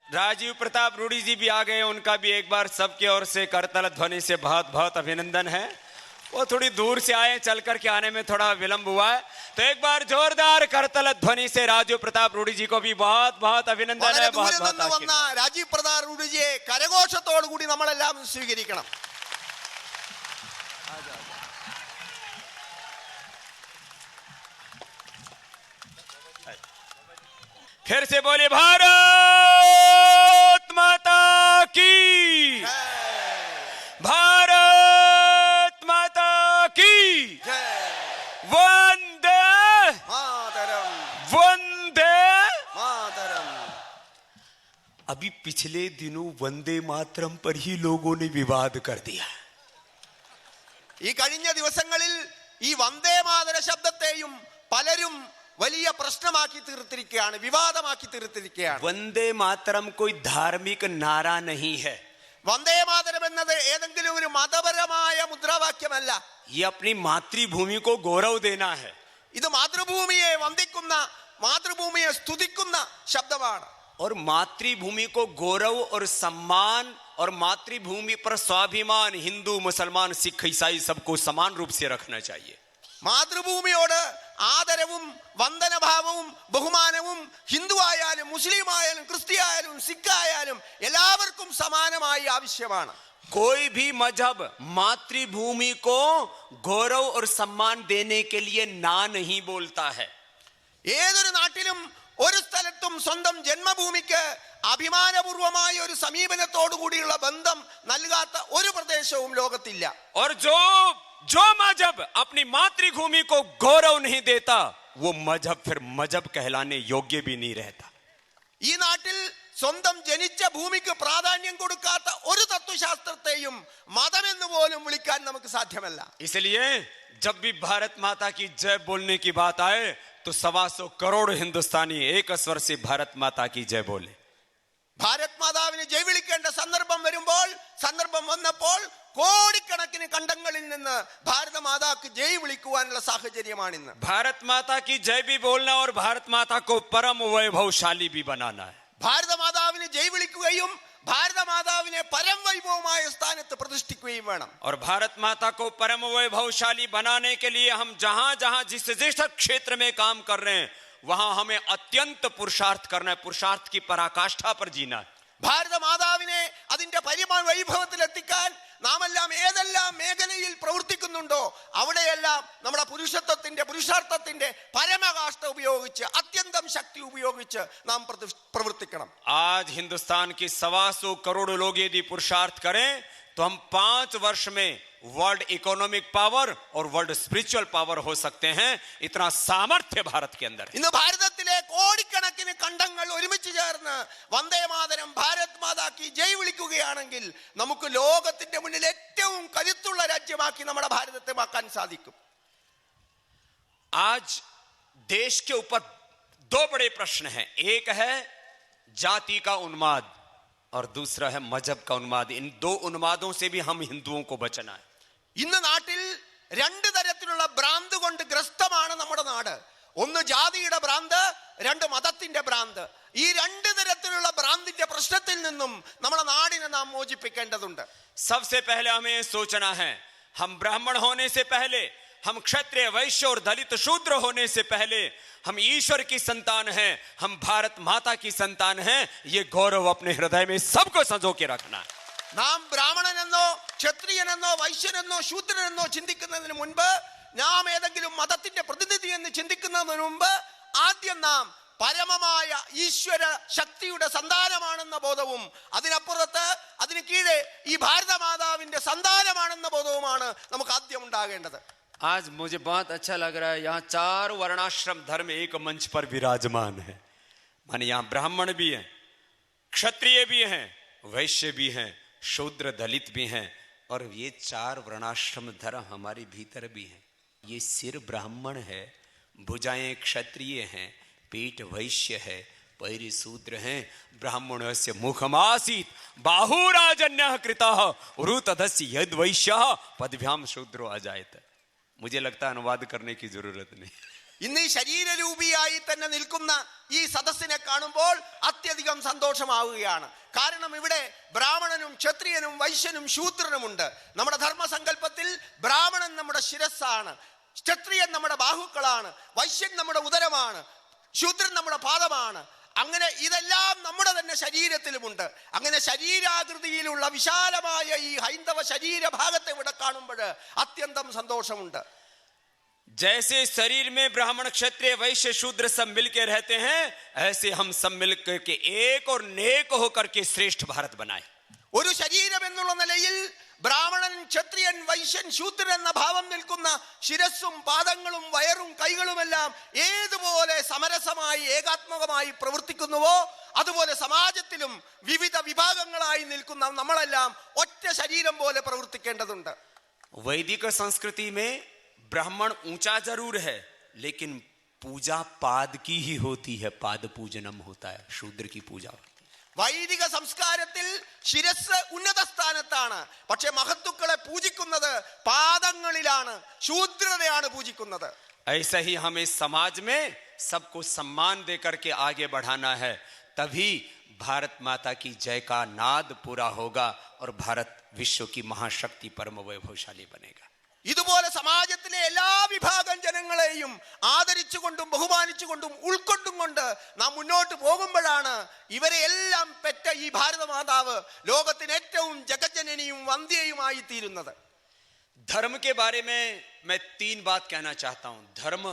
राजीव प्रताप रूडी जी भी आ गए, उनका भी एक बार सबकी ओर से करतल ध्वनि से बहुत बहुत अभिनंदन है। वो थोड़ी दूर से आए, चल करके आने में थोड़ा विलंब हुआ है, तो एक बार जोरदार करतल ध्वनि से राजीव प्रताप रूडी जी को भी बहुत बहुत अभिनंदन है। बहुत बहुत आशीर्वाद। രാജീവ് പ്രതാപ് റൂഡിജിയെ കരഘോഷത്തോടു കൂടി നമ്മളെല്ലാം സ്വീകരിക്കണം. फिर से बोले भारत माता की, भारत माता की वंदे മാതരം वंदे മാതരം. अभी पिछले दिनों वंदे मातरम पर ही लोगों ने विवाद कर दिया। ഈ കഴിഞ്ഞ ദിവസങ്ങളിൽ ഈ വന്ദേ മാതര ശബ്ദത്തെയും പലരും വലിയ പ്രശ്നമാക്കി തീർത്തിരിക്കുകയാണ്, വിവാദമാക്കി തീർത്തിരിക്കുകയാണ്. वंदे मातरम कोई धार्मिक नारा नहीं है, വന്ദേ മാതരം എന്നത് ഏതെങ്കിലും ഒരു മതപരമായ മുദ്രാവാക്യമല്ല. ये अपनी मातृभूमि को गौरव देना है। ഇത് മാതൃഭൂമിയെ വന്ദിക്കുന്ന, മാതൃഭൂമിയെ സ്തുതിക്കുന്ന ശബ്ദമാണ്. और मातृभूमि को गौरव और सम्मान और मातृभूमि पर स्वाभिमान हिंदू मुसलमान सिख ईसाई सबको समान रूप से रखना चाहिए। മാതൃഭൂമിയോട് ആദരവും വന്ദനഭാവവും ബഹുമാനവും ഹിന്ദു ആയാലും മുസ്ലിം ആയാലും ക്രിസ്ത്യായാലും സിഖ് ആയാലും എല്ലാവർക്കും സമാനമായി ആവശ്യമാണ്. कोई भी मजहब मातृभूमि को गौरव और सम्मान देने के लिए ना नहीं बोलता है। ഏതൊരു നാട്ടിലും ഒരു സ്ഥലത്തും സ്വന്തം ജന്മഭൂമിക്ക് അഭിമാനപൂർവമായ ഒരു സമീപനത്തോടു കൂടിയുള്ള ബന്ധം നൽകാത്ത ഒരു പ്രദേശവും ലോകത്തില്ല. और जो मजहब अपनी मातृभूमि को गौरव नहीं देता, वो मजहब फिर मजहब कहलाने योग्य भी नहीं रहता। ഈ നാട്ടിൽ സ്വന്തം ജനിച്ച ഭൂമിക്ക് പ്രാധാന്യം കൊടുക്കാത്ത ഒരു തത്വശാസ്ത്രത്തെയും മതമെന്ന് പോലും വിളിക്കാൻ നമുക്ക് സാധ്യമല്ല. इसलिए जब भी भारत माता की जय बोलने की बात आए तो 125 करोड़ हिंदुस्तानी एक स्वर से भारत माता की जय बोले। ഭാരത് മാതാവിന് ജയ് വിളിക്കേണ്ട സന്ദർഭം വന്നപ്പോൾ കോടിക്കണക്കിന് കണ്ടങ്ങളിൽ നിന്ന് ഭാരത മാതാക്ക് ജയ് വിളിക്കുവാനുള്ള സാഹചര്യമാണിന്ന്. भारत माता की जय भी बोलना और भारत माता को परम वैभवशाली भी बनाना है। ഭാരത മാതാവിന് ജയ് വിളിക്കുകയും ഭാരത മാതാവിനെ പരമവൈഭവമായ സ്ഥാനത്ത് പ്രതിഷ്ഠിക്കുകയും വേണം. और भारत माता को परम वैभवशाली बनाने के लिए हम जहां जहां जिस जिस क्षेत्र में काम कर रहे हैं वहां हमें अत्यंत पुरुषार्थ करना है, पुरुषार्थ की पराकाष्ठा पर जीना है। ഭാരത മാതാവിനെ അതിന്റെ പരിമാണ വൈഭവത്തിൽ എത്തിക്കാൻ നാം എല്ലാം ഏതെല്ലാം മേഖലയിൽ പ്രവർത്തിക്കുന്നുണ്ടോ അവിടെയെല്ലാം നമ്മുടെ പുരുഷാർത്ഥത്തിന്റെ പരമകാഷ്ഠ ഉപയോഗിച്ച് അത്യന്തം ശക്തി ഉപയോഗിച്ച് നാം പ്രവർത്തിക്കണം. आज हिंदुस्तान की 125 करोड़ लोग यदि पुरुषार्थ करें तो हम 5 वर्ष में वर्ल्ड इकोनॉमिक पावर और वर्ल्ड स्पिरिचुअल पावर हो सकते हैं। इतना सामर्थ्य भारत के अंदर है। ഇന്ന് ഭാരതത്തിലെ കോടിക്കണക്കിന് കണ്ടങ്ങൾ ഒരുമിച്ച് ചേർന്ന് വന്ദേ മാതരം ഭാരത് മാതാ കി ജയ് വിളിക്കുകയാണെങ്കിൽ നമുക്ക് ലോകത്തിന്റെ മുന്നിൽ ഏറ്റവും കരുത്തുള്ള രാജ്യമാക്കി നമ്മുടെ ഭാരതത്തെ മാക്കാൻ സാധിക്കും. आज देश के ऊपर 2 बड़े प्रश्न हैं, एक है जाति का उन्माद और दूसरा है मजहब का उन्माद। इन 2 उन्मादों से भी हम हिंदुओं को बचना है। ഇന്ന് നാട്ടിൽ 2 തരത്തിലുള്ള ഭ്രാന്ത് കൊണ്ട് ഗ്രസ്തമാണ് നമ്മുടെ നാട്. ഒന്ന് ജാതിയുടെ ഭ്രാന്ത്, 2 മതത്തിന്റെ ഭ്രാന്ത്. ഈ 2 തരത്തിലുള്ള ഭ്രാന്തിന്റെ പ്രശ്നത്തിൽ നിന്നും നമ്മുടെ നാടിനെ നാം മോചിപ്പിക്കേണ്ടതുണ്ട്. सबसे पहले हमें सोचना है, हम ब्राह्मण होने से पहले, हम क्षत्रिय वैश्य और दलित शूद्र होने से पहले हम ईश्वर की संतान हैं, हम भारत माता की संतान हैं। ये गौरव अपने हृदय में सबको संजो के रखना है। നാം ബ്രാഹ്മണനെന്നോ ക്ഷത്രിയനെന്നോ വൈശ്യനെന്നോ ശൂദ്രനെന്നോ ചിന്തിക്കുന്നതിന് മുൻപ്, നാം ഏതെങ്കിലും മതത്തിന്റെ പ്രതിനിധി എന്ന് ചിന്തിക്കുന്നതിന് മുമ്പ് ആദ്യം നാം പരമമായ ഈശ്വര ശക്തിയുടെ സന്താനമാണെന്ന ബോധവും അതിനപ്പുറത്ത് അതിന് കീഴെ ഈ ഭാരത മാതാവിന്റെ സന്താനമാണെന്ന ബോധവുമാണ് നമുക്ക് ആദ്യം ഉണ്ടാകേണ്ടത്. आज मुझे बहुत अच्छा लग रहा है, यहाँ 4 वर्णाश्रम धर्म एक मंच पर विराजमान है। माने यहाँ ब्राह्मण भी हैं, क्षत्रिय भी हैं, वैश्य भी हैं, शूद्र दलित भी हैं, और ये 4 वर्णाश्रम धर्म हमारे भीतर भी हैं। ये सिर ब्राह्मण है, भुजाएं क्षत्रिय हैं, पेट वैश्य है, पैर शूद्र हैं। ब्राह्मणस्य मुखमासीत बाहुराजन्यः कृतः उरुतधस्य यद वैश्यः पदभ्याम शूद्रो अजायत। मुझे लगता है अनुवाद करने की जरूरत नहीं। ഇന്ന് ഈ ശരീരരൂപിയായി തന്നെ നിൽക്കുന്ന ഈ സദസ്സിനെ കാണുമ്പോൾ അത്യധികം സന്തോഷമാവുകയാണ്. കാരണം ഇവിടെ ബ്രാഹ്മണനും ക്ഷത്രിയനും വൈശ്യനും ശൂദ്രനുമുണ്ട്. നമ്മുടെ ധർമ്മസങ്കല്പത്തിൽ ബ്രാഹ്മണൻ നമ്മുടെ ശിരസ്സാണ്, ക്ഷത്രിയൻ നമ്മുടെ ബാഹുക്കളാണ്, വൈശ്യൻ നമ്മുടെ ഉദരമാണ്, ശൂദ്രൻ നമ്മുടെ പാദമാണ്. അങ്ങനെ ഇതെല്ലാം നമ്മുടെ തന്നെ ശരീരത്തിലുമുണ്ട്. അങ്ങനെ ശരീരാകൃതിയിലുള്ള വിശാലമായ ഈ ഹൈന്ദവ ശരീരഭാഗത്തെ ഇവിടെ കാണുമ്പോൾ അത്യന്തം സന്തോഷമുണ്ട്. जैसे शरीर में ब्राह्मण क्षत्रिय वैश्य शूद्र सब मिलकर रहते हैं, ऐसे हम सब मिलकर के एक और नेक होकर के श्रेष्ठ भारत बनाए. ഒരു ശരീരം എന്നുള്ള നിലയിൽ ബ്രാഹ്മണൻ ക്ഷത്രിയൻ വൈശ്യൻ ശൂദ്രൻ എന്ന ഭാവം നിൽക്കുന്ന ശിരസ്സും പാദങ്ങളും വയറും കൈകളുമെല്ലാം ഏതുപോലെ സമരസമായി ഏകാത്മകമായി പ്രവർത്തിക്കുന്നുവോ അതുപോലെ സമാജത്തിലും വിവിധ വിഭാഗങ്ങളായി നിൽക്കുന്ന നമ്മളെല്ലാം ഒറ്റ ശരീരം പോലെ പ്രവർത്തിക്കേണ്ടതുണ്ട്. वैदिक संस्कृति में ब्राह्मण ऊंचा जरूर है, लेकिन पूजा पाद की ही होती है. पाद पूजनम होता है, शूद्र की पूजा होती है. വൈദിക സംസ്കാരത്തിൽ ശിരസ് ഉന്നത സ്ഥാനത്താണ്, പക്ഷെ മഹത്തുക്കളെ പൂജിക്കുന്നത് പാദങ്ങളിലാണ്, ശൂദ്രതയാണ് പൂജിക്കുന്നത്. ऐसा ही हमें समाज में सबको सम्मान दे करके आगे बढ़ाना है, तभी भारत माता की जय का नाद पूरा होगा और भारत विश्व की महाशक्ति परम वैभवशाली बनेगा. ഇതുപോലെ സമാജത്തിലെ എല്ലാ വിഭാഗം ജനങ്ങളെയും ആദരിച്ചുകൊണ്ടും ബഹുമാനിച്ചുകൊണ്ടും ഉൾക്കൊണ്ടും കൊണ്ട് നാം മുന്നോട്ട് പോകുമ്പോഴാണ് ഇവരെ എല്ലാം പെറ്റ ഈ ഭാരതമാതാവ് ലോകത്തിന് ഏറ്റവും ജഗജ്ജനനിയും വന്ധ്യയുമായി തീരുന്നത്. धर्म के बारे में मैं 3 बात कहना चाहता हूं. धर्म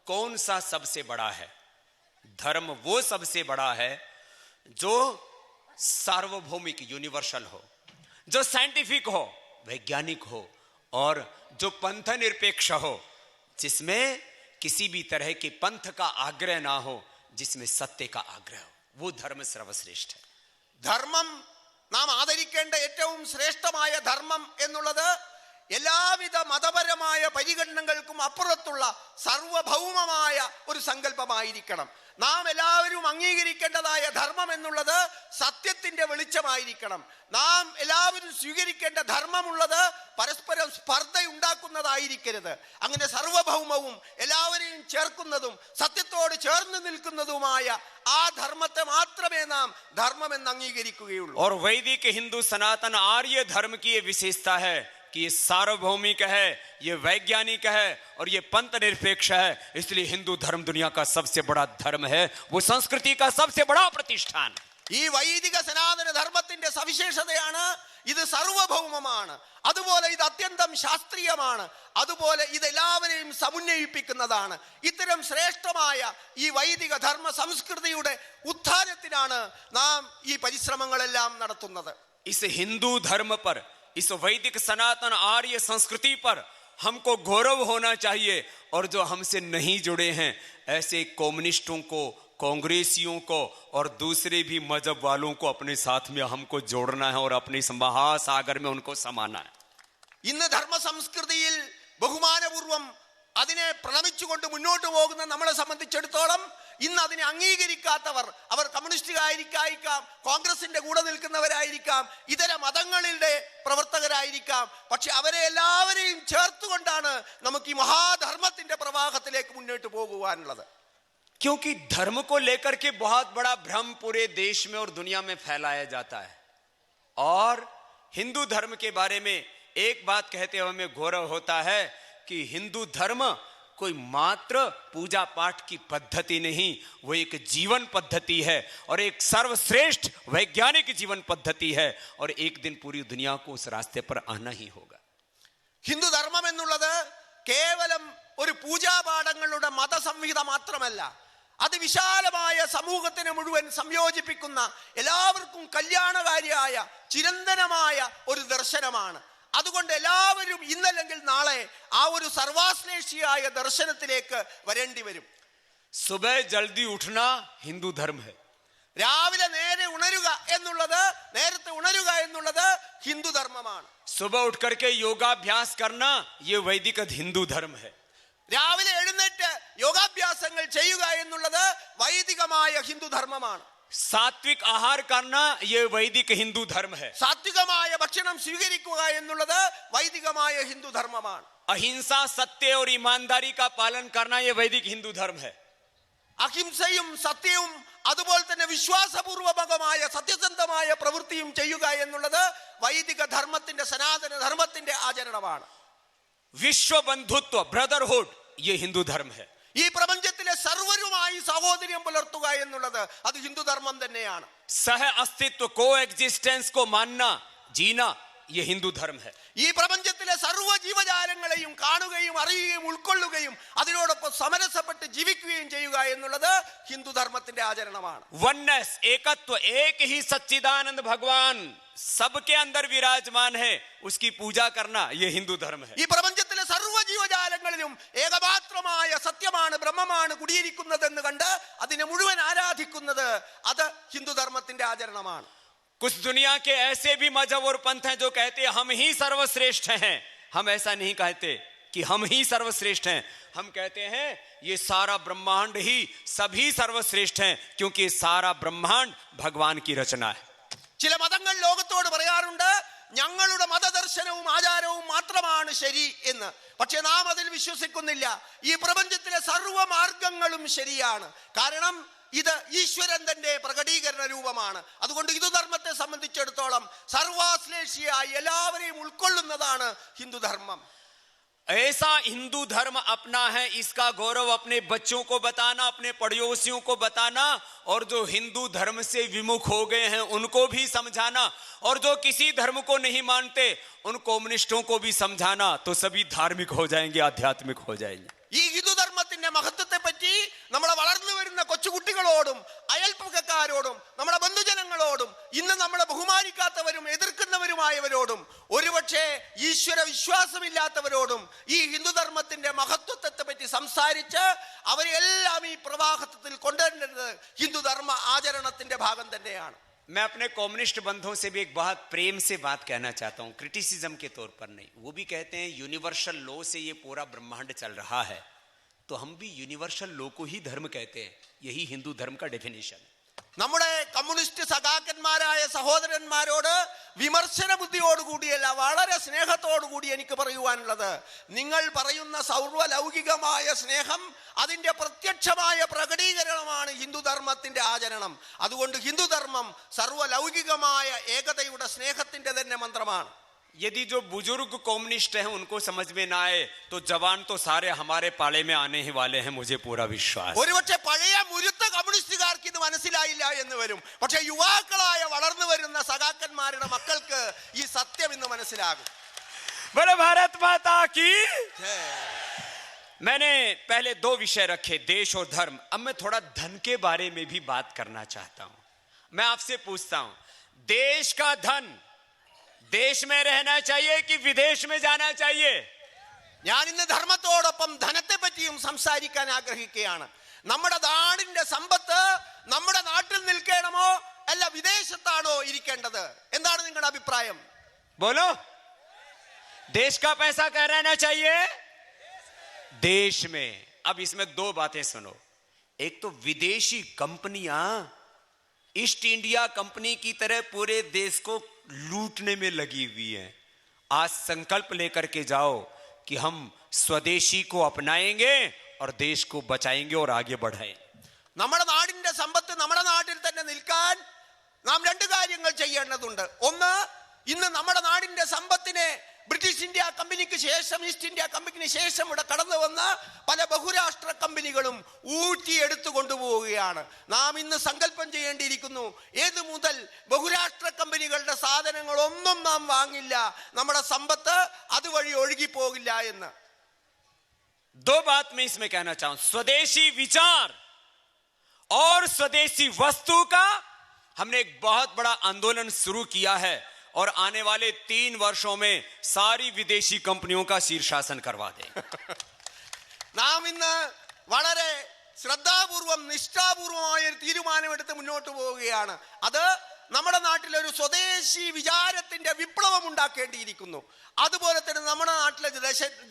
कौन सा सबसे बड़ा है? धर्म वो सबसे बड़ा है जो सार्वभौमिक यूनिवर्सल हो, जो साइंटिफिक हो, वैज्ञानिक हो और जो पंथ निरपेक्ष हो, जिसमें किसी भी तरह के पंथ का आग्रह ना हो, जिसमें सत्य का आग्रह हो. वो धर्म सर्वश्रेष्ठ है. ധർമ്മം നാം ആദരിക്കേണ്ട ഏറ്റവും ശ്രേഷ്ഠമായ ധർമ്മം എന്നുള്ളത് എല്ലാവിധ മതപരമായ പരിഗണനകൾക്കും അപ്പുറത്തുള്ള സർവഭൗമമായ ഒരു സങ്കല്പമായിരിക്കണം. നാം എല്ലാവരും അംഗീകരിക്കേണ്ടതായ ധർമ്മം എന്നുള്ളത് സത്യത്തിന്റെ വെളിച്ചമായിരിക്കണം. നാം എല്ലാവരും സ്വീകരിക്കേണ്ട ധർമ്മമുള്ളത് പരസ്പരം സ്പർദ്ധ ഉണ്ടാക്കുന്നതായിരിക്കരുത്. അങ്ങനെ സർവഭൗമവും എല്ലാവരെയും ചേർക്കുന്നതും സത്യത്തോട് ചേർന്ന് നിൽക്കുന്നതുമായ ആ ധർമ്മത്തെ മാത്രമേ നാം ധർമ്മമെന്ന് അംഗീകരിക്കുകയുള്ളൂ. और वैदिक हिंदू सनातन आर्य धर्म की ये विशेषता है कि ये सार्वभौमिक है, ये वैज्ञानिक है और ये पंथ निरपेक्ष है. इसलिए हिंदू धर्म दुनिया का सबसे बड़ा धर्म है, वो संस्कृति का सबसे बड़ा प्रतिष्ठान. ഈ വൈദിക സനാതന ധർമ്മത്തിന്റെ സവിശേഷതയാണ് ഇത് സർവഭൗമമാണ്, അതുപോലെ ഇത് അത്യന്തം ശാസ്ത്രീയമാണ്, അതുപോലെ ഇത് എല്ലാവരെയും സമുന്നയിപ്പിക്കുന്നതാണ്. ഇത്തരം ശ്രേഷ്ഠമായ ഈ വൈദിക ധർമ്മ സംസ്കൃതിയുടെ ഉത്ഥാനത്തിനാണ് നാം ഈ പരിശ്രമങ്ങളെല്ലാം നടത്തുന്നത്. इस हिंदू धर्म पर, इस वैदिक सनातन आर्य संस्कृति पर हमको गौरव होना चाहिए. और जो हमसे नहीं जुड़े हैं ऐसे कम्युनिस्टों को, कांग्रेसियों को और दूसरे भी मजहब वालों को अपने साथ में हमको जोड़ना है और अपने इस महासागर में उनको समाना है. ഇന്ന് ധർമ്മ സംസ്കൃതിയിൽ ബഹുമാനപൂർവം അതിനെ പ്രണമിച്ചുകൊണ്ട് മുന്നോട്ട് പോകുന്ന നമ്മളെ സംബന്ധിച്ചിടത്തോളം ഇന്ന് അതിനെ അംഗീകരിക്കാത്തവർ, അവർ കമ്മ്യൂണിസ്റ്റുകായിരിക്കാം, കോൺഗ്രസിന്റെ കൂടെ നിൽക്കുന്നവരായിരിക്കാം, ഇതര മതങ്ങളുടെ പ്രവർത്തകരായിരിക്കാം, പക്ഷെ അവരെ എല്ലാവരെയും ചേർത്തുകൊണ്ടാണ് നമുക്ക് ഈ മഹാധർമ്മത്തിന്റെ പ്രവാഹത്തിലേക്ക് മുന്നോട്ട് പോകുവാനുള്ളത്. क्योंकि धर्म को लेकर के बहुत बड़ा भ्रम पूरे देश में और दुनिया में फैलाया जाता है. और हिंदू धर्म के बारे में एक बात कहते हुए हमें गौरव होता है कि हिंदू धर्म कोई मात्र पूजा पाठ की पद्धति नहीं, वो एक जीवन पद्धति है और एक सर्वश्रेष्ठ वैज्ञानिक जीवन पद्धति है. और एक दिन पूरी दुनिया को उस रास्ते पर आना ही होगा. ഹിന്ദു ധർമ്മം എന്നുള്ളത് കേവലം ഒരു പൂജാപാഠങ്ങളുടെ മതസംഹിത മാത്രമല്ല, അത് വിശാലമായ സമൂഹത്തിനെ മുഴുവൻ സംയോജിപ്പിക്കുന്ന എല്ലാവർക്കും കല്യാണകാരിയായ ചിരന്തനമായ ഒരു ദർശനമാണ്. അതുകൊണ്ട് എല്ലാവരും ഇന്നല്ലെങ്കിൽ നാളെ ആ ഒരു സർവാശ്ലേഷിയായ ദർശനത്തിലേക്ക് വരേണ്ടി വരും. सुबह जल्दी उठना हिंदू धर्म है. രാവിലെ നേരത്തെ ഉണരുക എന്നുള്ളത് ഹിന്ദു ധർമ്മമാണ്. सुबह उठ करके योगाभ्यास करना ये वैदिक हिंदू धर्म है. രാവിലെ എഴുന്നേറ്റ് യോഗാഭ്യാസങ്ങൾ ചെയ്യുക എന്നുള്ളത് വൈദികമായ ഹിന്ദു ധർമ്മമാണ്. सात्विक आहार करना ये वैदिक हिंदू धर्म है. സാത്വികമായ ഭക്ഷണം സ്വീകരിക്കുക എന്നുള്ളത് വൈദികമായ ഹിന്ദു ധർമ്മമാണ്. अहिंसा, सत्य और ईमानदारी का पालन करना ये वैदिक हिंदू धर्म है. അഹിംസയും സത്യവും അതുപോലെ തന്നെ വിശ്വാസപൂർവകമായ സത്യസന്ധമായ പ്രവൃത്തിയും ചെയ്യുക എന്നുള്ളത് വൈദിക ധർമ്മത്തിന്റെ സനാതന ധർമ്മത്തിന്റെ ആചരണമാണ്. विश्व बंधुत्व, ब्रदरहुड, ये हिंदू धर्म है. ഈ പ്രപഞ്ചത്തിലെ സർവരുമായി സഹോദര്യം പുലർത്തുക എന്നുള്ളത് അത് ഹിന്ദു ധർമ്മം തന്നെയാണ്. सह अस्तित्व, को एग्जिस्टेंस को मानना, जीना, ये हिंदू धर्म है. ഈ പ്രപഞ്ചത്തിലെ സർവ്വ ജീവജാലങ്ങളെയും കാണുകയും അറിയുകയും ഉൾക്കൊള്ളുകയും അതിനോടൊപ്പം സമരസപ്പെട്ട് ജീവിക്കുകയും ചെയ്യുക എന്നുള്ളത് ഹിന്ദു ധർമ്മത്തിന്റെ ആചരണമാണ്. वननेस, एकत्व, एक ही सच्चिदानंद भगवान सबके अंदर विराजमान है, उसकी पूजा करना ये हिंदू धर्म है. ഈ പ്രപഞ്ചത്തിലെ സർവ്വ ജീവജാലങ്ങളിലും ഏകമാത്രമായ സത്യമാണ്, ബ്രഹ്മമാണ് കുടിയിരിക്കുന്നതെന്ന് കണ്ട് അതിനെ മുഴുവൻ ആരാധിക്കുന്നത് അത് ഹിന്ദു ധർമ്മത്തിന്റെ ആചരണമാണ്. कुछ दुनिया के ऐसे भी मजहब और पंथ हैं जो कहते हैं हम ही सर्वश्रेष्ठ हैं. हम ऐसा नहीं कहते कि हम ही सर्वश्रेष्ठ हैं. हम कहते हैं ये सारा ब्रह्मांड ही सभी सर्वश्रेष्ठ हैं, क्योंकि सारा ब्रह्मांड भगवान की रचना है. ചില മതങ്ങൾ ലോകത്തോട് പറയാറുണ്ട് ഞങ്ങളുടെ മതദർശനവും ആചാരവും മാത്രമാണ് ശരി എന്ന്. പക്ഷെ നാം അതിൽ വിശ്വസിക്കുന്നില്ല. ഈ പ്രപഞ്ചത്തിലെ സർവ്വ മാർഗങ്ങളും ശരിയാണ്. കാരണം ഇത് ഈശ്വരൻ തന്റെ പ്രകടീകരണ രൂപമാണ്. അതുകൊണ്ട് ഹിന്ദുധർമ്മത്തെ സംബന്ധിച്ചിടത്തോളം സർവാശ്ലേഷിയായി എല്ലാവരെയും ഉൾക്കൊള്ളുന്നതാണ് ഹിന്ദുധർമ്മം. ऐसा हिंदू धर्म अपना है, इसका गौरव अपने बच्चों को बताना, अपने पड़ोसियों को बताना, और जो हिंदू धर्म से विमुख हो गए हैं उनको भी समझाना, और जो किसी धर्म को नहीं मानते उन कम्युनिस्टों को भी समझाना, तो सभी धार्मिक हो जाएंगे, आध्यात्मिक हो जाएंगे. ഈ ഹിന്ദുധർമ്മത്തിന്റെ മഹത്വത്തെ പറ്റി നമ്മുടെ വളർന്നു വരുന്ന കൊച്ചുകുട്ടികളോടും അയൽപ്പക്കക്കാരോടും നമ്മുടെ ബന്ധുജനങ്ങളോടും ഇന്ന് നമ്മളെ ബഹുമാനിക്കാത്തവരും എതിർക്കുന്നവരുമായവരോടും ഒരുപക്ഷെ ഈശ്വര വിശ്വാസമില്ലാത്തവരോടും ഈ ഹിന്ദുധർമ്മത്തിന്റെ മഹത്വത്തെ പറ്റി സംസാരിച്ച് അവരെല്ലാം ഈ പ്രവാഹത്തിൽ കൊണ്ടുവരേണ്ടത് ഹിന്ദുധർമ്മ ആചരണത്തിന്റെ ഭാഗം തന്നെയാണ്. मैं अपने कम्युनिस्ट बंधुओं से भी एक बहुत प्रेम से बात कहना चाहता हूं, क्रिटिसिज्म के तौर पर नहीं. वो भी कहते हैं यूनिवर्सल लॉ से ये पूरा ब्रह्मांड चल रहा है, तो हम भी यूनिवर्सल लॉ को ही धर्म कहते हैं. यही हिंदू धर्म का डेफिनेशन है. നമ്മുടെ കമ്മ്യൂണിസ്റ്റ് സഖാക്കന്മാരായ സഹോദരന്മാരോട് വിമർശന ബുദ്ധിയോടുകൂടിയല്ല, വളരെ സ്നേഹത്തോടുകൂടി എനിക്ക് പറയുവാനുള്ളത്, നിങ്ങൾ പറയുന്ന സർവ്വലൗകികമായ സ്നേഹം അതിന്റെ പ്രത്യക്ഷമായ പ്രകടീകരണമാണ് ഹിന്ദുധർമ്മത്തിന്റെ ആചരണം. അതുകൊണ്ട് ഹിന്ദുധർമ്മം സർവ്വലൗകികമായ ഏകതയുടെ സ്നേഹത്തിന്റെ തന്നെ മന്ത്രമാണ്. यदि जो बुजुर्ग कम्युनिस्ट हैं उनको समझ में ना आए तो जवान तो सारे हमारे पाले में आने ही वाले हैं, मुझे पूरा विश्वास. ഒരുപക്ഷെ പഴയ മുരുത്ത കമ്മ്യൂണിസ്റ്റുകാർക്ക് ഇത് മനസ്സിലായില്ല എന്ന് വരും. പക്ഷെ യുവാക്കളായ വളർന്നു വരുന്ന സഖാക്കന്മാരുടെ മക്കൾക്ക് ഈ സത്യം ഇന്ന് മനസ്സിലാകും. बोले भारत माता की. मैंने पहले दो विषय रखे, देश और धर्म. अब मैं थोड़ा धन के बारे में भी बात करना चाहता हूं. मैं आपसे पूछता हूं, देश का धन देश में रहना चाहिए कि विदेश में जाना चाहिए? ഞാൻ ഇന്ന് ധർമ്മത്തോടൊപ്പം ധനത്തെ പറ്റിയും സംസാരിക്കാൻ ആഗ്രഹിക്കുകയാണ്. നമ്മുടെ നാടിന്റെ സമ്പത്ത് നമ്മുടെ നാട്ടിൽ നിൽക്കണമോ അല്ല വിദേശത്താണോ ഇരിക്കേണ്ടത്? എന്താണ് നിങ്ങളുടെ അഭിപ്രായം? बोलो. देश का पैसा कहाँ रहना चाहिए? देश में. अब इसमें दो बातें सुनो. एक तो विदेशी कंपनियां ईस्ट इंडिया कंपनी की तरह पूरे देश को लूटने में लगी हुई हैं. आज संकल्प लेकर के जाओ कि हम स्वदेशी को अपनाएंगे और देश को बचाएंगे और आगे बढ़ाएंगे. നമ്മുടെ നാടിന്റെ സമ്പത്ത് നമ്മുടെ നാട്ടിൽ തന്നെ നിൽക്കാൻ നാം രണ്ട് കാര്യങ്ങൾ ചെയ്യേണ്ടതുണ്ട്. ഒന്ന്, ഇന്ന് നമ്മുടെ നാടിന്റെ സമ്പത്തിനെ ബ്രിട്ടീഷ് ഇന്ത്യ കമ്പനിക്ക് ശേഷം, ഈസ്റ്റ് ഇന്ത്യ കമ്പനിക്ക് ശേഷം ഇവിടെ കടന്നു വന്ന പല ബഹുരാഷ്ട്ര കമ്പനികളും ഊറ്റിയെടുത്തു കൊണ്ടുപോവുകയാണ്. നാം ഇന്ന് സങ്കല്പം ചെയ്യേണ്ടിയിരിക്കുന്നു, ഏതു മുതൽ ബഹുരാഷ്ട്ര കമ്പനികളുടെ സാധനങ്ങളൊന്നും നാം വാങ്ങില്ല, നമ്മുടെ സമ്പത്ത് അതുവഴി ഒഴുകിപ്പോകില്ല എന്ന്. दो बात मैं इसमें कहना चाहूं. स्वदेशी विचार और स्वदेशी वस्तु का हमने एक बहुत बड़ा आंदोलन शुरू किया है, और आने वाले 3 वर्षों में सारी विदेशी कंपनियों का शीर्षासन करवा दें. നാം ഇന്ന് വളരെ ശ്രദ്ധാപൂർവം നിഷ്ഠാപൂർവമായ ഒരു തീരുമാനമെടുത്ത് മുന്നോട്ട് പോവുകയാണ്. അത് നമ്മുടെ നാട്ടിൽ ഒരു സ്വദേശി വിചാരത്തിന്റെ വിപ്ലവം ഉണ്ടാക്കേണ്ടിയിരിക്കുന്നു. അതുപോലെ തന്നെ നമ്മുടെ നാട്ടിലെ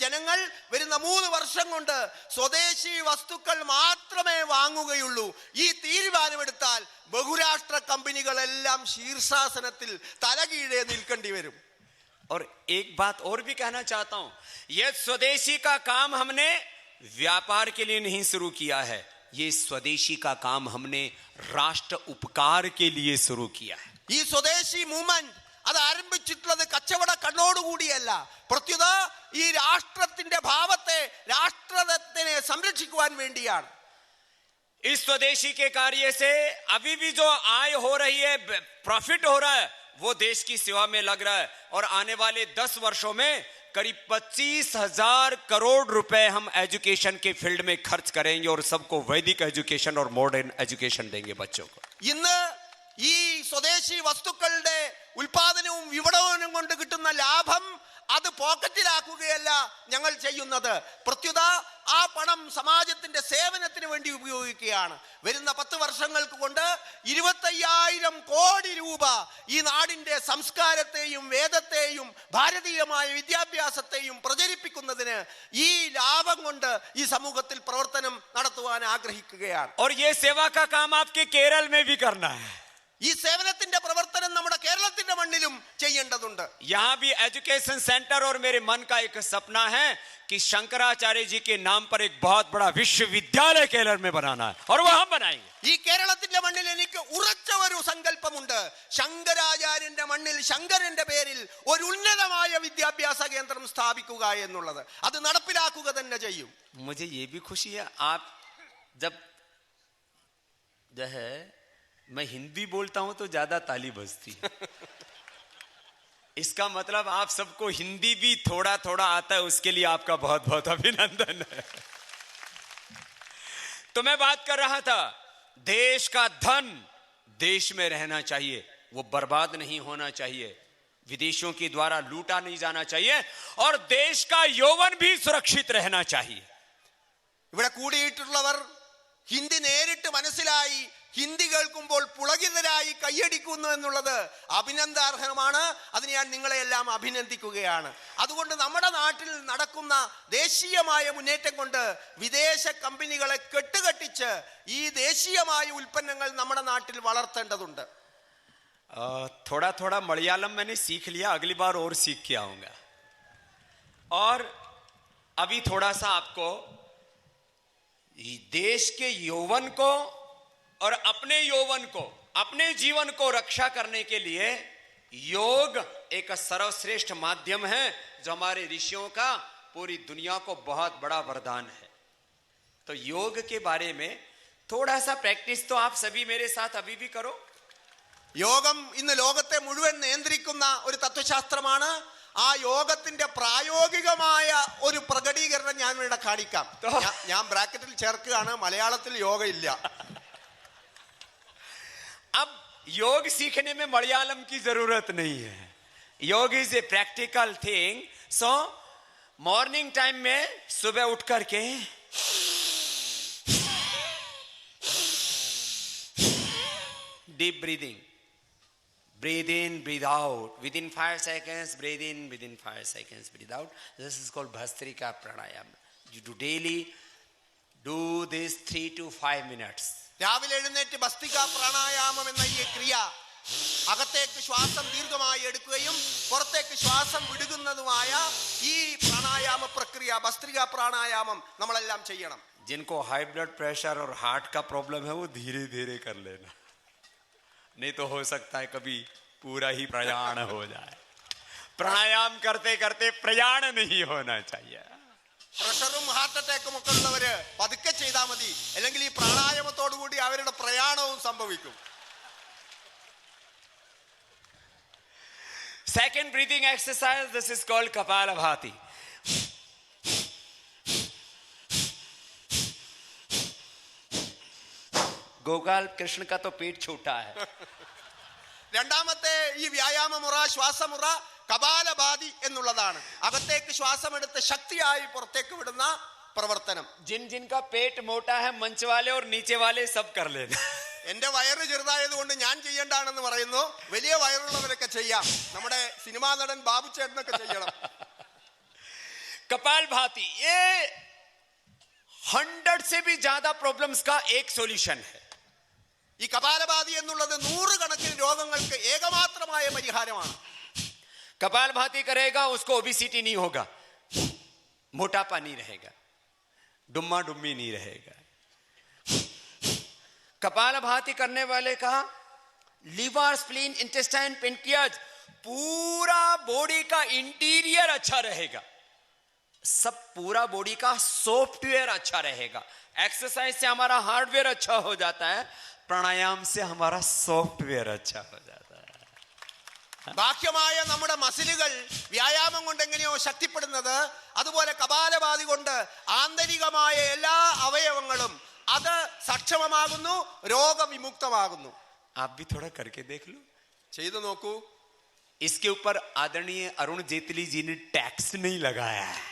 ജനങ്ങൾ വരുന്ന 3 വർഷം കൊണ്ട് സ്വദേശി വസ്തുക്കൾ മാത്രമേ വാങ്ങുകയുള്ളൂ. ഈ തീരുമാനമെടുത്താൽ ബഹുരാഷ്ട്ര കമ്പനികളെല്ലാം ശീർഷാസനത്തിൽ തലകീഴെ നിൽക്കേണ്ടി വരും. और एक बात और भी कहना चाहता हूं, यह स्वदेशी का काम हमने व्यापार के लिए नहीं शुरू किया है, ये स्वदेशी का काम हमने राष्ट्र उपकार के लिए शुरू किया है. ഈ സ്വദേശി മൂവ്മെന്റ് അത് ആരംഭിച്ചിട്ടുള്ളത് കച്ചവട കണ്ണോടുകൂടിയല്ല, പ്രത്യുത ഈ രാഷ്ട്രത്തിന്റെ ഭാവത്തെ, രാഷ്ട്രത്തിനെ സംരക്ഷിക്കുവാൻ വേണ്ടിയാണ്. इस स्वदेशी के कार्य से अभी भी जो आय हो रही है, प्रॉफिट हो रहा है, वो देश की सेवा में लग रहा है. और आने वाले 10 वर्षों में करीब 25,000 करोड़ रुपए हम एजुकेशन के फील्ड में खर्च करेंगे और सबको वैदिक एजुकेशन और मॉडर्न एजुकेशन देंगे बच्चों को. ഇന്ന് ഈ സ്വദേശി വസ്തുക്കളുടെ ഉൽപാദനവും വിപണനവും കൊണ്ട് കിട്ടുന്ന ലാഭം അത് പോക്കറ്റിലാക്കുകയല്ല ഞങ്ങൾ ചെയ്യുന്നത്, പ്രത്യുത ആ പണം സമാജത്തിന്റെ സേവനത്തിന് വേണ്ടി ഉപയോഗിക്കുകയാണ്. വരുന്ന 10 വർഷങ്ങൾക്ക് കൊണ്ട് 25,000 കോടി രൂപ ഈ നാടിന്റെ സംസ്കാരത്തെയും വേദത്തെയും ഭാരതീയമായ വിദ്യാഭ്യാസത്തെയും പ്രചരിപ്പിക്കുന്നതിന് ഈ ലാഭം കൊണ്ട് ഈ സമൂഹത്തിൽ പ്രവർത്തനം നടത്തുവാൻ ആഗ്രഹിക്കുകയാണ്. और ये सेवा का काम आपके केरल में भी करना है. ഈ സേവനത്തിന്റെ പ്രവർത്തനം നമ്മുടെ കേരളത്തിന്റെ മണ്ണിലും ചെയ്യേണ്ടതുണ്ട്. यहां भी एजुकेशन सेंटर और मेरे मन का एक सपना है कि शंकराचार्य जी के नाम पर एक बहुत बड़ा विश्वविद्यालय केरल में बनाना है और वो हम बनाएंगे. ഈ കേരളത്തിന്റെ മണ്ണിൽ എനിക്ക് ഉറച്ച ഒരു സങ്കല്പമുണ്ട്. ശങ്കരാചാര്യന്റെ മണ്ണിൽ ശങ്കരന്റെ പേരിൽ ഒരു ഉന്നതമായ വിദ്യാഭ്യാസ കേന്ദ്രം സ്ഥാപിക്കുക എന്നുള്ളത്. അത് നടപ്പിലാക്കുക തന്നെ ചെയ്യും. मुझे ये भी खुशी है, आप जब जो है मैं हिंदी बोलता हूं तो ज्यादा ताली बजती है. इसका मतलब आप सबको हिंदी भी थोड़ा थोड़ा आता है, उसके लिए आपका बहुत बहुत अभिनंदन है. तो मैं बात कर रहा था, देश का धन देश में रहना चाहिए, वो बर्बाद नहीं होना चाहिए, विदेशियों के द्वारा लूटा नहीं जाना चाहिए, और देश का यौवन भी सुरक्षित रहना चाहिए. ഇവിടെ കൂടിയിട്ടുള്ളവർ ഹിന്ദി നേരിട്ട് മനസ്സിലായി ഹിന്ദി കേൾക്കുമ്പോൾ പുളകിതരായി കൈയടിക്കുന്നു എന്നുള്ളത് അഭിനന്ദനാർഹമാണ്. അതിന് ഞാൻ നിങ്ങളെയെല്ലാം അഭിനന്ദിക്കുകയാണ്. അതുകൊണ്ട് നമ്മുടെ നാട്ടിൽ നടക്കുന്ന ദേശീയമായ മുന്നേറ്റം കൊണ്ട് വിദേശ കമ്പനികളെ കെട്ടുകെട്ടിച്ച് ഈ ദേശീയമായ ഉൽപ്പന്നങ്ങൾ നമ്മുടെ നാട്ടിൽ വളർത്തേണ്ടതുണ്ട്. थोड़ा थोड़ा मलयालम मैंने सीख लिया, अगली बार और सीख के आऊंगा. और अभी थोड़ा सा आपको देश के यौवन को और अपने यौवन को, अपने जीवन को रक्षा करने के लिए योग एक सर्वश्रेष्ठ माध्यम है जो हमारे ऋषियों का पूरी दुनिया को बहुत बड़ा वरदान है. तो योग के बारे में थोड़ा सा प्रैक्टिस तो आप सभी मेरे साथ अभी भी करो. യോഗം ഇന്ന് ലോകത്തെ മുഴുവൻ നിയന്ത്രിക്കുന്ന ഒരു തത്വശാസ്ത്രമാണ്. ആ യോഗത്തിന്റെ പ്രായോഗികമായ ഒരു പ്രകടീകരണം ഞാൻ ഇവിടെ കാണിക്കാം. ഞാൻ ബ്രാക്കറ്റിൽ ചേർക്കുകയാണ്, മലയാളത്തിൽ യോഗ ഇല്ല. अब योग सीखने में मलयालम की जरूरत नहीं है. योग is a practical thing. So morning time में सुबह उठ करके deep breathing, breathe in, breathe out, within 5 seconds breathe in, within 5 seconds breathe out. This is called Bhastrika Pranayama. You do daily, do this 3 to 5 minutes. രാവിലെ എഴുന്നേറ്റ് ഭസ്ത്രിക പ്രാണായാമം എന്ന ഈ ക്രിയ, അകത്തേക്ക് ശ്വാസം ദീർഘമായി എടുക്കുകയും പുറത്തേക്ക് ശ്വാസം വിടുന്നതുമായ ഈ പ്രാണായാമ പ്രക്രിയ, ഭസ്ത്രിക പ്രാണായാമം നമ്മളെല്ലാം ചെയ്യണം. जिनको हाई ब्लड प्रेशर और हार्ट का प्रॉब्लम है वो धीरे धीरे कर लेना, नहीं तो हो सकता है कभी पूरा ही प्रयाण हो जाए. प्राणायाम करते करते प्रयाण नहीं होना चाहिए. പ്രഷറും ഹാർട്ട് അറ്റാക്കും ഒക്കെ ഉള്ളവര് പതുക്കെ ചെയ്താൽ മതി, അല്ലെങ്കിൽ ഈ പ്രാണായാമത്തോടു കൂടി അവരുടെ പ്രയാണവും സംഭവിക്കും. Second breathing exercise, this is called Kapalabhati. Gopal Krishna का तो पेट छोटा है. രണ്ടാമത്തെ ഈ വ്യായാമമുറ, ശ്വാസമുറ കപാലഭാതി എന്നുള്ളതാണ്. അകത്തേക്ക് ശ്വാസമെടുത്ത് ശക്തിയായി പുറത്തേക്ക് വിടുന്ന പ്രവർത്തനം. जिन जिनका पेट मोटा है मंच वाले और नीचे वाले सब कर लेना. എന്റെ വയറ് ചെറുതായതുകൊണ്ട് ഞാൻ ചെയ്യേണ്ടാണെന്ന് പറയുന്നു. വലിയ വയറുള്ളവരൊക്കെ ചെയ്യാം. നമ്മുടെ സിനിമാ നടൻ ബാബു ചേട്ടനൊക്കെ ചെയ്യണം. कपालभाति ये 100 से भी ज्यादा प्रॉब्लम्स का एक सॉल्यूशन है. ഈ കപാലഭാതി എന്നുള്ളത് 100 കണക്കിന് രോഗങ്ങൾക്ക് ഏകമാത്രമായ പരിഹാരമാണ്. कपालभाति करेगा उसको ओबेसिटी नहीं होगा, मोटापा नहीं रहेगा, डुम्मा डुम्मी नहीं रहेगा. कपालभाति करने वाले का लीवर, स्प्लीन, इंटेस्टाइन, पेनक्रियाज, पूरा बॉडी का इंटीरियर अच्छा रहेगा. सब पूरा बॉडी का सॉफ्टवेयर अच्छा रहेगा. एक्सरसाइज से हमारा हार्डवेयर अच्छा हो जाता है, प्राणायाम से हमारा सॉफ्टवेयर अच्छा हो जाता है. ബാഹ്യമായ നമ്മുടെ മസിലുകൾ വ്യായാമം കൊണ്ട് എങ്ങനെയോ ശക്തിപ്പെടുന്നത്, അതുപോലെ കപാലഭാതി കൊണ്ട് ആന്തരികമായ എല്ലാ അവയവങ്ങളും അത് സക്ഷമമാകുന്നു, രോഗവിമുക്തമാകുന്നു. आप भी थोड़ा करके देख लो. ചെയ്തു നോക്കൂ. इसके ऊपर आदरणीय अरुण जेटली जी ने टैक्स नहीं लगाया है.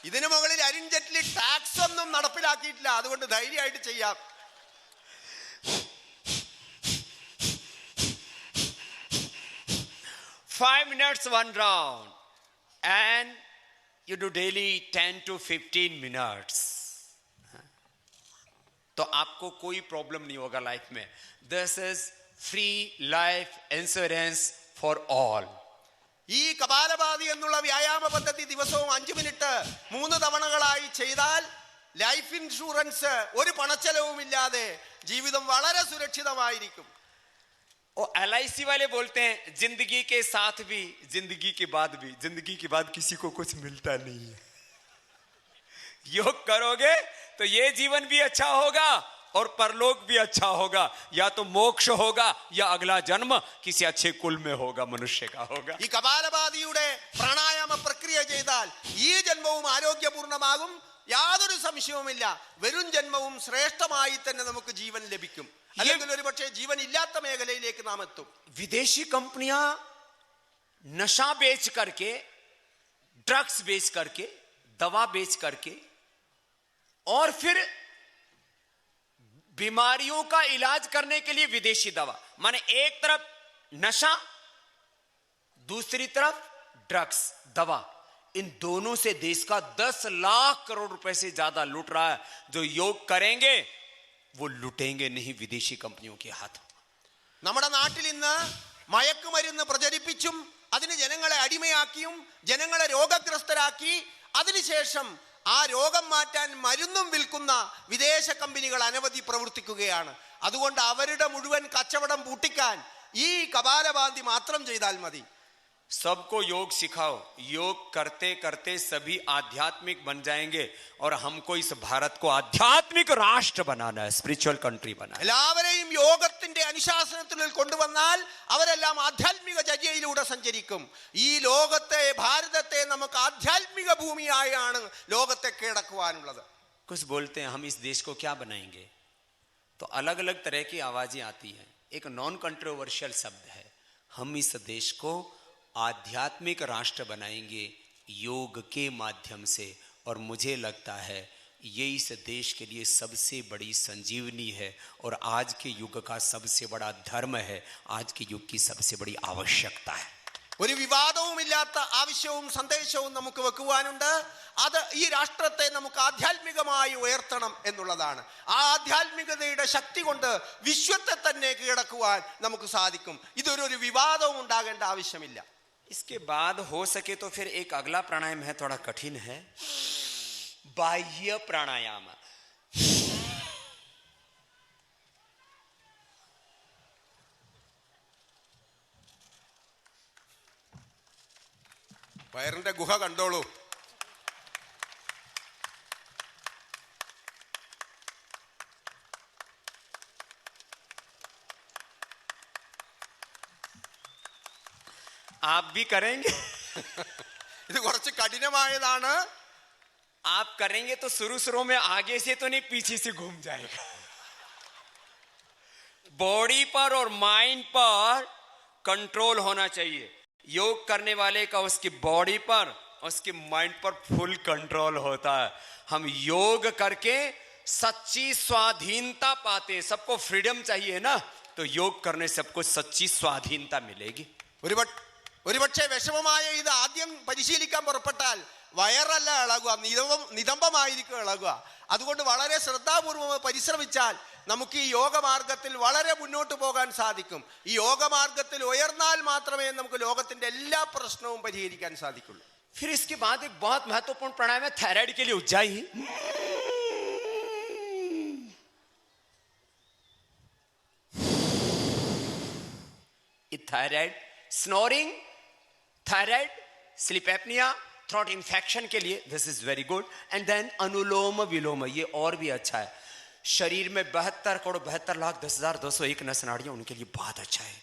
ഇതിനു മുകളിൽ അരുൺ ജെയ്റ്റ്ലി ടാക്സ് ഒന്നും നടപ്പിലാക്കിയിട്ടില്ല. അതുകൊണ്ട് ധൈര്യമായിട്ട് ചെയ്യാം. Five minutes one round and you do daily 10 to 15 minutes. तो आपको कोई प्रॉब्लम नहीं होगा लाइफ में. This is free life insurance for all. ഈ കപാലഭാതി എന്നുള്ള വ്യായാമ പദ്ധതി ദിവസവും 5 മിനിറ്റ് 3 തവണകളായി ചെയ്താൽ ലൈഫ് ഇൻഷുറൻസ് ഒരു പണച്ചെലവുമില്ലാതെ ജീവിതം വളരെ സുരക്ഷിതമായിരിക്കും. और LIC वाले बोलते हैं जिंदगी के साथ भी, जिंदगी के बाद भी. जिंदगी के बाद किसी को कुछ मिलता नहीं है. योग करोगे तो ये जीवन भी अच्छा होगा और परलोक भी अच्छा होगा. या तो मोक्ष होगा या अगला जन्म किसी अच्छे कुल में होगा, मनुष्य का होगा. ഈ കപാലഭാതിയുടെ പ്രാണായാമ പ്രക്രിയ ചെയ്താൽ ഈ ജന്മവും ആരോഗ്യപൂർണ്ണമാകും, യാതൊരു സംശയവുമില്ല. വരും ജന്മവും ശ്രേഷ്ഠമായി തന്നെ നമുക്ക് ജീവൻ ലഭിക്കും. അല്ലെങ്കിൽ ഒരു പക്ഷേ ജീവൻ ഇല്ലാത്ത മേഖലയിലേക്ക് നാം എത്തും. विदेशी कंपनियां नशा बेच करके, ड्रग्स बेच करके, दवा बेच करके और फिर बीमारियों का इलाज करने के लिए विदेशी दवा, माने एक तरफ नशा, दूसरी तरफ ड्रग्स, दवा, इन दोनों से देश का 10 लाख करोड़ रुपए से ज्यादा लूट रहा है. जो योग करेंगे वो लुटेंगे नहीं विदेशी कंपनियों के हाथों. നമ്മുടെ നാട്ടിൽ ഇന്ന് മയക്കുമരുന്ന് പ്രചരിപ്പിച്ചും അതിന് ജനങ്ങളെ അടിമയാക്കിയും ജനങ്ങളെ രോഗഗ്രസ്തരാക്കി അതിനുശേഷം ആ രോഗം മാറ്റാൻ മരുന്നും വിൽക്കുന്ന വിദേശ കമ്പനികൾ അനവധി പ്രവർത്തിക്കുകയാണ്. അതുകൊണ്ട് അവരുടെ മുഴുവൻ കച്ചവടം പൂട്ടിക്കാൻ ഈ കപാലഭാതി മാത്രം ചെയ്താൽ മതി. सबको योग सिखाओ. योग करते करते सभी आध्यात्मिक बन जाएंगे और हमको इस भारत को आध्यात्मिक राष्ट्र बनाना है, स्पिरिचुअल कंट्री बनाना है. എല്ലാവരെയും യോഗത്തിന്റെ അനുശാസനത്തിനുള്ളിൽ കൊണ്ടുവന്നാൽ അവരെല്ലാം ആധ്യാത്മിക ചര്യയിലൂടെ സഞ്ചരിക്കും. ഈ ലോകത്തെ, ഭാരതത്തെ നമുക്ക് ആധ്യാത്മിക ഭൂമിയായാണ് ലോകത്തെ കീഴടക്കുവാനുള്ളത്. कुछ बोलते हैं हम इस देश को क्या बनाएंगे, तो अलग अलग तरह की आवाजें आती हैं. एक नॉन कंट्रोवर्शियल शब्द है, हम इस देश को आध्यात्मिक राष्ट्र बनाएंगे योग के माध्यम से. और मुझे लगता है ये इस देश के लिए सबसे बड़ी संजीवनी है और आज के युग का सबसे बड़ा धर्म है, आज के युग की सबसे बड़ी आवश्यकता है. ഒരു വിവാദവുമില്ലാത്ത ആവശ്യവും സന്ദേശവും നമുക്ക് വെക്കുവാനുണ്ട്. അത് ഈ രാഷ്ട്രത്തെ നമുക്ക് ആധ്യാത്മികമായി ഉയർത്തണം എന്നുള്ളതാണ്. ആ ആധ്യാത്മികതയുടെ ശക്തി കൊണ്ട് വിശ്വത്തെ തന്നെ കീഴടക്കുവാൻ നമുക്ക് സാധിക്കും. ഇതൊരു വിവാദവും ഉണ്ടാകേണ്ട ആവശ്യമില്ല. इसके बाद हो सके तो फिर एक अगला प्राणायाम है, थोड़ा कठिन है, बाह्य प्राणायाम. വയറിന്റെ ഗുഹ കണ്ടോളൂ. आप भी करेंगे. ഇത് കുറച്ച് കഠിനമായതാണ്. आप करेंगे तो शुरू शुरू में आगे से तो नहीं, पीछे से घूम जाएगा. बॉडी पर और माइंड पर कंट्रोल होना चाहिए. योग करने वाले का उसकी बॉडी पर, उसके माइंड पर फुल कंट्रोल होता है. हम योग करके सच्ची स्वाधीनता पाते हैं। सबको फ्रीडम चाहिए ना, तो योग करने से सबको सच्ची स्वाधीनता मिलेगी। ഒരുപക്ഷെ വിഷമമായ ഇത് ആദ്യം പരിശീലിക്കാൻ പുറപ്പെട്ടാൽ വയറല്ല ഇളകുക, നിതംബമായിരിക്കും ഇളകുക. അതുകൊണ്ട് വളരെ ശ്രദ്ധാപൂർവം പരിശ്രമിച്ചാൽ നമുക്ക് ഈ യോഗമാർഗത്തിൽ വളരെ മുന്നോട്ട് പോകാൻ സാധിക്കും. ഈ യോഗമാർഗത്തിൽ ഉയർന്നാൽ മാത്രമേ നമുക്ക് ലോകത്തിന്റെ എല്ലാ പ്രശ്നവും പരിഹരിക്കാൻ സാധിക്കുള്ളൂ. फिर इसके बाद एक बहुत महत्वपूर्ण प्राणायाम है थायराइड के लिए, Ujjayi. Thyroid, snoring, thyroid, sleep apnoea, throat infection के लिए this is very good. And then Anulom Vilom, ये और भी अच्छा है। शरीर में 72,72,10,201 नस नाड़ियां, उनके लिए बहुत अच्छा है।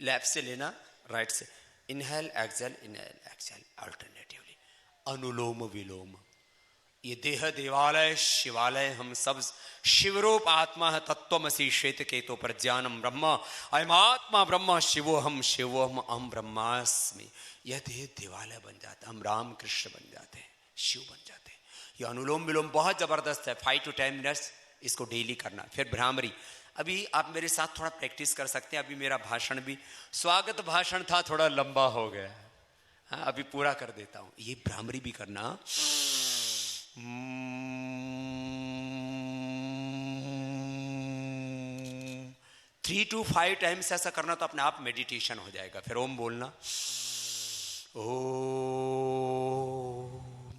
लेफ्ट से लेना, राइट से। Inhale exhale, inhale exhale alternatively. Anulom Vilom, ये देह देवालय शिवालय, हम सब शिवरूप आत्मा है। तत्वमसि श्वेत केतो पर ज्ञानम ब्रह्म, अयम आत्मा ब्रह्म, शिवोहम शिवोहम अहम ब्रह्मास्मि। यह देह देवालय बन जाता है, हम राम कृष्ण बन जाते हैं, शिव बन जाते हैं। यह अनुलोम विलोम बहुत जबरदस्त है। 5 to 10 मिनट्स इसको डेली करना। फिर भ्रामरी, अभी आप मेरे साथ थोड़ा प्रैक्टिस कर सकते हैं। अभी मेरा भाषण भी स्वागत भाषण था, थोड़ा लंबा हो गया। हाँ, अभी पूरा कर देता हूं। ये भ्रामरी भी करना। 3 to 5 टाइम्स ऐसा करना, तो अपने आप मेडिटेशन हो जाएगा। फिर ओम बोलना, ओम।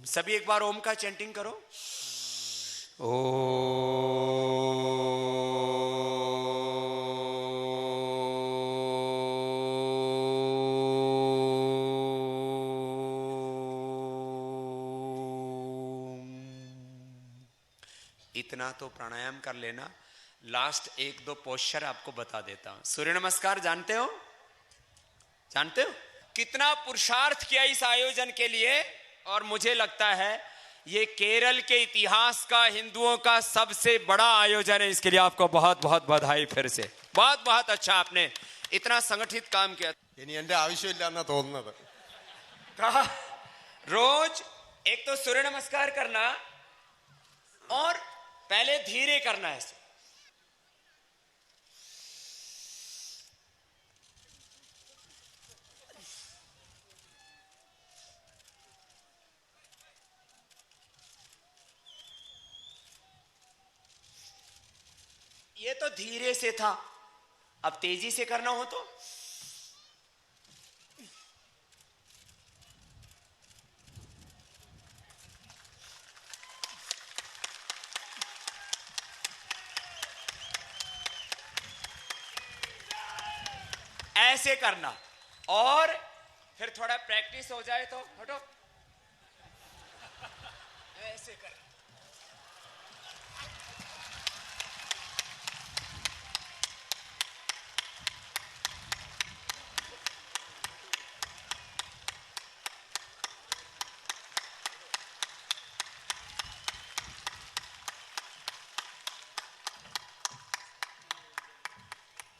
सभी एक बार ओम का चैंटिंग करो। इतना तो प्राणायाम कर लेना। लास्ट 1-2 पोस्चर आपको बता देता हूं। सूर्य नमस्कार जानते हो? जानते हो कितना पुरुषार्थ किया इस आयोजन के लिए? और मुझे लगता है ये केरल के इतिहास का, हिंदुओं का सबसे बड़ा आयोजन है। इसके लिए आपको बहुत बहुत बधाई। फिर से बहुत बहुत अच्छा, आपने इतना संगठित काम किया। ഇനി എന്റെ ആവശ്യമില്ലെന്നാ തോന്നുന്നത്. रोज एक तो सूर्य नमस्कार करना, और पहले धीरे करना है। ये तो धीरे से था, अब तेजी से करना हो तो ऐसे करना। और फिर थोड़ा प्रैक्टिस हो जाए तो हटो, ऐसे कर।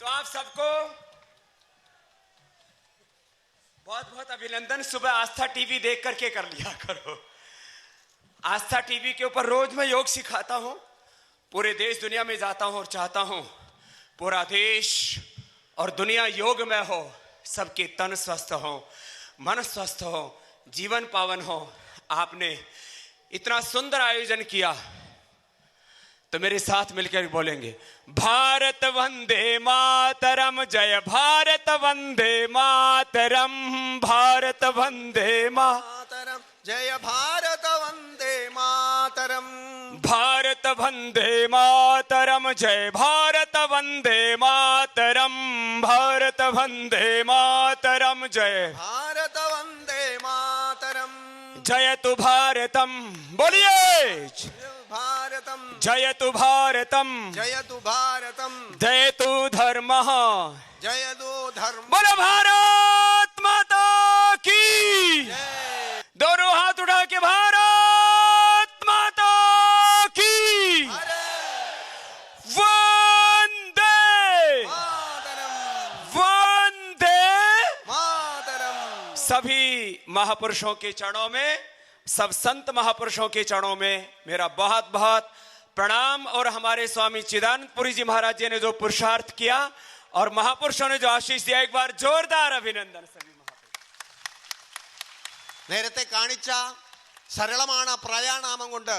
तो आप सबको बहुत बहुत अभिनंदन। सुबह आस्था टीवी देख करके कर लिया करो। आस्था टीवी के ऊपर रोज मैं योग सिखाता हूं। पूरे देश दुनिया में जाता हूं और चाहता हूं पूरा देश और दुनिया योग में हो, सबके तन स्वस्थ हो, मन स्वस्थ हो, जीवन पावन हो। आपने इतना सुंदर आयोजन किया, तो मेरे साथ मिलकर बोलेंगे, भारत वंदे मातरम, जय भारत वंदे मातरम, भारत वंदे मातरम, जय भारत वंदे मातरम, भारत वंदे मातरम, जय भारत वंदे मातरम, भारत वंदे मातरम, जय भारत वंदे मातरम, जयतु भारतम। बोलिए भारतम, जयतु भारतम, जयतु भारतम, जयतु धर्मः, जयतु धर्म। बोलो भारत माता की। जय। दोनों हाथ उठा के भारत माता की। वंदे मातरम, वंदे मातरम। सभी महापुरुषों के चरणों में, सब संत महापुरुषों के चरणों में मेरा बहुत बहुत प्रणाम। और हमारे स्वामी चिदानंदपुरी जी महाराज जी ने जो पुरुषार्थ किया और महापुरुषों ने जो आशीष दिया, एक बार जोरदार अभिनंदन सभी महापुरुष। നേരത്തെ കാണിച്ച സരളമാണ് പ്രാണായാമം കൊണ്ട്